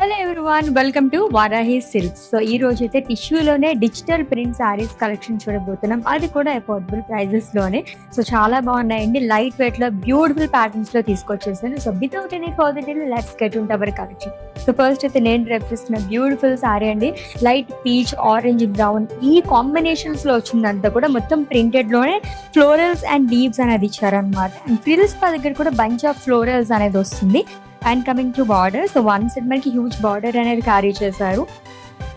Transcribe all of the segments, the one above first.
Hello everyone, welcome to Varahi silks. So ఈ రోజు అయితే టిష్యూలోనే డిజిటల్ ప్రింట్ శారీస్ కలెక్షన్ చూడబోతున్నాం. అది కూడా అఫోర్డబుల్ ప్రైజెస్ లోనే. సో చాలా బాగున్నాయండి. లైట్ వెయిట్ లో బ్యూటిఫుల్ ప్యాటర్న్స్ లో తీసుకొచ్చేసాను. So without any further delay let's get into our collection. So first అయితే నేను డ్రెస్ చేసిన బ్యూటిఫుల్ శారీ అండి. లైట్ పీచ్, ఆరెంజ్, బ్రౌన్ ఈ కాంబినేషన్స్ లో వచ్చిందంతా కూడా మొత్తం ప్రింటెడ్ లోనే ఫ్లోరల్స్ అండ్ లీవ్స్ అనేది ఇచ్చారనమాట. అండ్ ఫ్రిల్స్ దగ్గర కూడా బంచ్ ఆఫ్ ఫ్లోరల్స్ అనేది వస్తుంది. And coming to border, so one side మనకి హ్యూజ్ బార్డర్ అనేది క్యారీ చేశారు.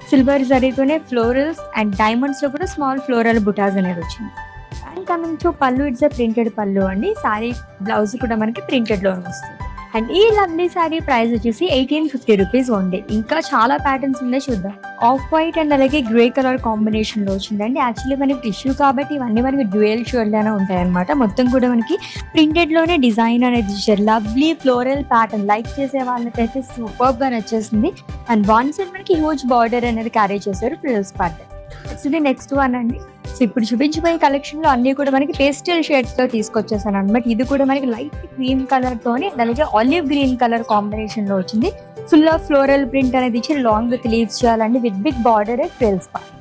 సిల్వర్ జరీతోనే ఫ్లోరల్స్ అండ్ డైమండ్స్ లో కూడా స్మాల్ ఫ్లోరల్ బుటాస్ అనేది వచ్చింది. అండ్ కమింగ్ టు పళ్ళు, ఇట్స్ అ ప్రింటెడ్ పళ్ళు అండి. శారీ బ్లౌజ్ కూడా మనకి ప్రింటెడ్ లోనే వస్తుంది. అండ్ ఈ లవ్లీ శారీ ప్రైస్ వచ్చేసి 1850 రూపీస్ ఓన్లీ. ఇంకా చాలా ప్యాటర్న్స్ ఉన్నాయి, చూద్దాం. ఆఫ్ వైట్ అండ్ అలాగే గ్రే కలర్ కాంబినేషన్ లో వచ్చిందండి. యాక్చువల్లీ మనకి టిష్యూ కాబట్టి ఇవన్నీ మనకి డ్యూయల్ షేడ్ లోనే ఉంటాయి అనమాట. మొత్తం కూడా మనకి ప్రింటెడ్ లోనే డిజైన్ అనేది ఇచ్చారు. లవ్లీ ఫ్లోరల్ ప్యాటర్న్ లైక్ చేసే వాళ్ళకైతే సూపర్ గా నచ్చేసింది. అండ్ వన్ సైడ్ మనకి హ్యూజ్ బార్డర్ అనేది క్యారీ చేశారు frills pattern. Actually next one అండి. సో ఇప్పుడు చూపించిపోయే కలెక్షన్ లో అన్ని కూడా మనకి పేస్టల్ షేడ్స్ లో తీసుకొచ్చేసాను అనమాట. ఇది కూడా మనకి లైట్ క్రీమ్ కలర్ తోని అలాగే ఆలివ్ గ్రీన్ కలర్ కాంబినేషన్ లో వచ్చింది. ఫుల్ ఆఫ్ ఫ్లోరల్ ప్రింట్ అనేది ఇచ్చి లాంగ్ విత్ లీవ్స్ చేయాలండి with big border frills part.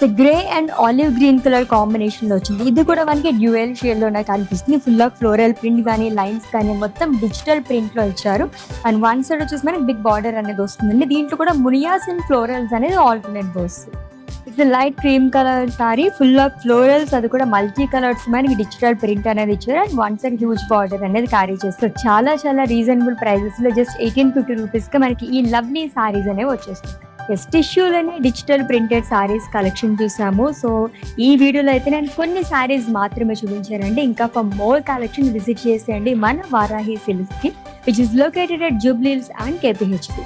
So grey and olive green colour combination లో వచ్చింది. ఇది కూడా మనకి డ్యూయల్ షేడ్ లోనే కనిపిస్తుంది. ఫుల్ ఆఫ్ ఫ్లోరల్ ప్రింట్ కానీ లైన్స్ కానీ మొత్తం డిజిటల్ ప్రింట్ లో ఇచ్చారు. అండ్ వన్ సైడ్ వచ్చేసి మనకి బిగ్ బార్డర్ అనేది వస్తుందండి. దీంట్లో కూడా మునియాస్ అండ్ ఫ్లోరల్స్ అనేది ఆల్టర్నేట్ వస్తుంది. It's light cream colour sari, full of florals, అది కూడా మల్టీ కలర్స్ మనకి డిజిటల్ ప్రింట్ అనేది ఇచ్చారు. And one side huge border అనేది క్యారీ చేస్తారు. చాలా చాలా రీజనబుల్ ప్రైజెస్ లో జస్ట్ 1850 రూపీస్ గా మనకి ఈ లవ్లీ సారీస్ అనేవి వచ్చేస్తుంది. ఎస్, టిష్యూలోనే డిజిటల్ ప్రింటెడ్ సారీస్ కలెక్షన్ చూసాము. సో ఈ వీడియోలో అయితే నేను కొన్ని సారీస్ మాత్రమే చూపించానండి. ఇంకా ఫర్ మోర్ కలెక్షన్ విజిట్ చేసేయండి మన వారాహి సిల్క్స్ కి, which is located at Jubilee hills and KPHP.